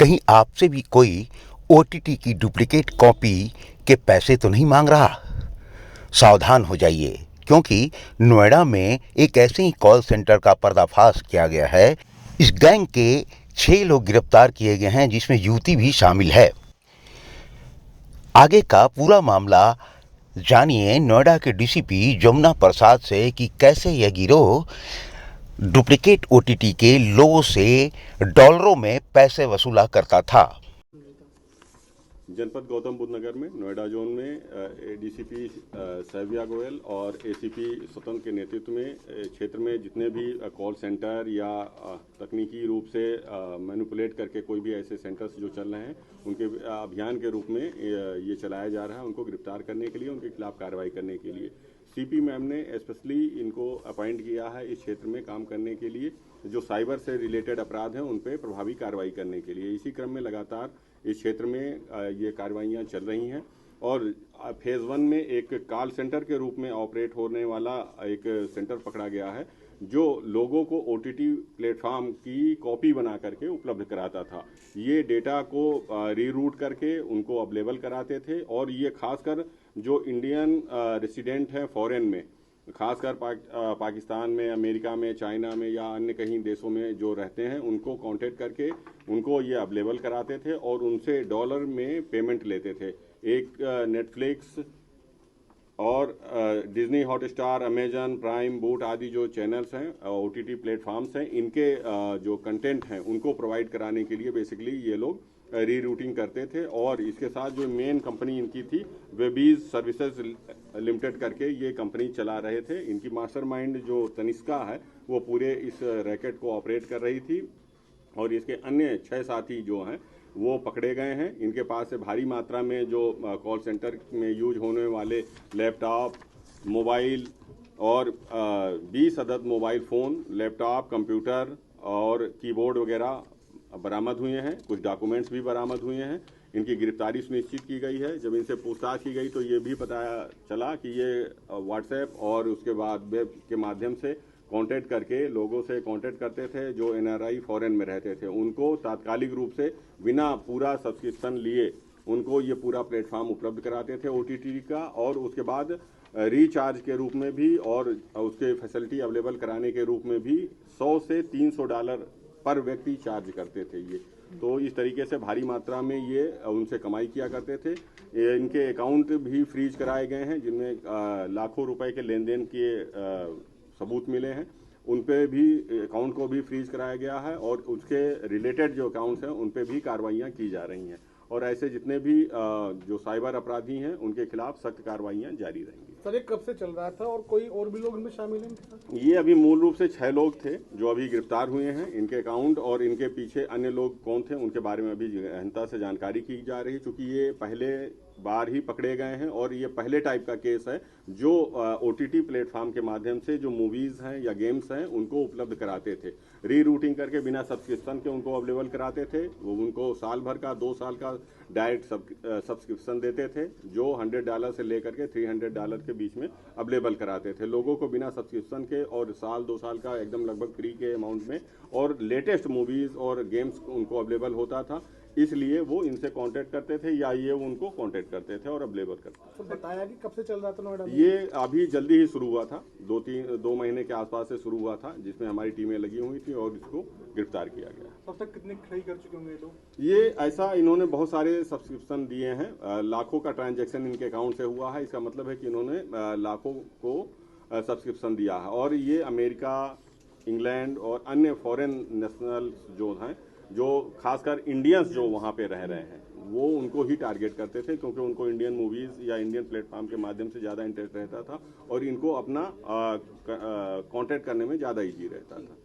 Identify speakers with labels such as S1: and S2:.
S1: कहीं आपसे भी कोई ओटीटी की डुप्लीकेट कॉपी के पैसे तो नहीं मांग रहा? सावधान हो जाइए, क्योंकि नोएडा में एक ऐसे ही कॉल सेंटर का पर्दाफाश किया गया है। इस गैंग के 6 लोग गिरफ्तार किए गए हैं, जिसमें युवती भी शामिल है। आगे का पूरा मामला जानिए नोएडा के डीसीपी जमुना प्रसाद से कि कैसे यह गिरोह डुप्लीकेट ओटीटी के लोगों से डॉलरों में पैसे वसूला करता था।
S2: जनपद गौतम बुद्ध नगर में नोएडा जोन में डीसीपी सैविया गोयल और एसीपी स्वतंत्र के नेतृत्व में क्षेत्र में जितने भी कॉल सेंटर या तकनीकी रूप से मैनिपुलेट करके कोई भी ऐसे सेंटर्स जो चल रहे हैं उनके अभियान के रूप में ये चलाया जा रहा है। उनको गिरफ्तार करने के लिए, उनके खिलाफ कार्रवाई करने के लिए सीपी मैम ने स्पेशली इनको अपॉइंट किया है इस क्षेत्र में काम करने के लिए, जो साइबर से रिलेटेड अपराध हैं उन पर प्रभावी कार्रवाई करने के लिए। इसी क्रम में लगातार इस क्षेत्र में ये कार्रवाइयाँ चल रही हैं और फेज़ 1 में एक कॉल सेंटर के रूप में ऑपरेट होने वाला एक सेंटर पकड़ा गया है, जो लोगों को ओटीटी प्लेटफॉर्म की कॉपी बना करके उपलब्ध कराता था। ये डेटा को रीरूट करके उनको अवेलेबल कराते थे और ये खासकर जो इंडियन रेसिडेंट हैं फॉरेन में, खासकर पाकिस्तान में, अमेरिका में, चाइना में या अन्य कहीं देशों में जो रहते हैं, उनको कांटेक्ट करके उनको ये अवेलेबल कराते थे और उनसे डॉलर में पेमेंट लेते थे। एक नेटफ्लिक्स और Disney Hotstar, Amazon prime, boot आदि जो चैनल्स हैं, ओटीटी प्लेटफॉर्म्स हैं, इनके जो कंटेंट हैं उनको प्रोवाइड कराने के लिए बेसिकली ये लोग रीरूटिंग करते थे। और इसके साथ जो मेन कंपनी इनकी थी वेबीज सर्विसेज लिमिटेड करके ये कंपनी चला रहे थे। इनकी मास्टरमाइंड जो तनिष्का है वो पूरे इस रैकेट को ऑपरेट कर रही थी और इसके अन्य 6 साथी जो हैं वो पकड़े गए हैं। इनके पास से भारी मात्रा में जो कॉल सेंटर में यूज होने वाले लैपटॉप, मोबाइल और 20 अदद मोबाइल फ़ोन, लैपटॉप, कंप्यूटर और कीबोर्ड वगैरह बरामद हुए हैं। कुछ डॉक्यूमेंट्स भी बरामद हुए हैं। इनकी गिरफ्तारी सुनिश्चित की गई है। जब इनसे पूछताछ की गई तो ये भी पता चला कि ये व्हाट्सएप और उसके बाद वेब के माध्यम से कांटेक्ट करके लोगों से कांटेक्ट करते थे जो एनआरआई फॉरेन में रहते थे। उनको तात्कालिक रूप से बिना पूरा सब्सक्रिप्शन लिए उनको ये पूरा प्लेटफॉर्म उपलब्ध कराते थे ओटीटी का, और उसके बाद रिचार्ज के रूप में भी और उसके फैसिलिटी अवेलेबल कराने के रूप में भी $100 से $300 पर व्यक्ति चार्ज करते थे ये। तो इस तरीके से भारी मात्रा में ये उनसे कमाई किया करते थे। इनके अकाउंट भी फ्रीज कराए गए हैं, जिनमें लाखों रुपए के लेन देन के सबूत मिले हैं। उन पे भी अकाउंट को भी फ्रीज कराया गया है और उसके रिलेटेड जो अकाउंट्स हैं उन पे भी कार्रवाइयाँ की जा रही हैं और ऐसे जितने भी जो साइबर अपराधी हैं उनके खिलाफ सख्त कार्रवाइयाँ जारी रहेंगी।
S3: सर, ये कब से चल रहा था और कोई और भी लोग इनमें शामिल हैं?
S2: ये अभी मूल रूप से 6 लोग थे जो अभी गिरफ्तार हुए हैं। इनके अकाउंट और इनके पीछे अन्य लोग कौन थे उनके बारे में अभी गहनता से जानकारी की जा रही है, क्योंकि ये पहले बार ही पकड़े गए हैं और ये पहले टाइप का केस है जो ओटीटी प्लेटफॉर्म के माध्यम से जो मूवीज़ हैं या गेम्स हैं उनको उपलब्ध कराते थे। रीरूटिंग करके बिना सब्सक्रिप्शन के उनको अवेलेबल कराते थे। वो उनको साल भर का, 2 साल का डायरेक्ट सब्सक्रिप्शन देते थे, जो $100 से लेकर के $300 के बीच में अवेलेबल कराते थे लोगों को बिना सब्सक्रिप्शन के, और साल 2 साल का एकदम लगभग फ्री के अमाउंट में, और लेटेस्ट मूवीज़ और गेम्स उनको अवेलेबल होता था। इसलिए वो इनसे कांटेक्ट करते थे या ये उनको कांटेक्ट करते थे और अवेलेबल करते थे।
S3: तो बताया कि कब से चल रहा था नोएडा में?
S2: ये अभी जल्दी ही शुरू हुआ था, 2 महीने के आसपास से शुरू हुआ था, जिसमें हमारी टीमें लगी हुई थी और इसको गिरफ्तार किया गया।
S3: अब तक कितने खरीद कर चुके होंगे लोग?
S2: ये ऐसा इन्होंने बहुत सारे सब्सक्रिप्शन दिए हैं, लाखों का ट्रांजैक्शन इनके अकाउंट से हुआ है। इसका मतलब है कि इन्होंने लाखों को सब्सक्रिप्शन दिया है और ये अमेरिका, इंग्लैंड और अन्य फॉरेन नेशनल जो हैं, जो खासकर इंडियंस जो वहाँ पे रह रहे हैं, वो उनको ही टारगेट करते थे, क्योंकि उनको इंडियन मूवीज़ या इंडियन प्लेटफॉर्म के माध्यम से ज़्यादा इंटरेस्ट रहता था और इनको अपना कांटेक्ट करने में ज़्यादा ईजी रहता था।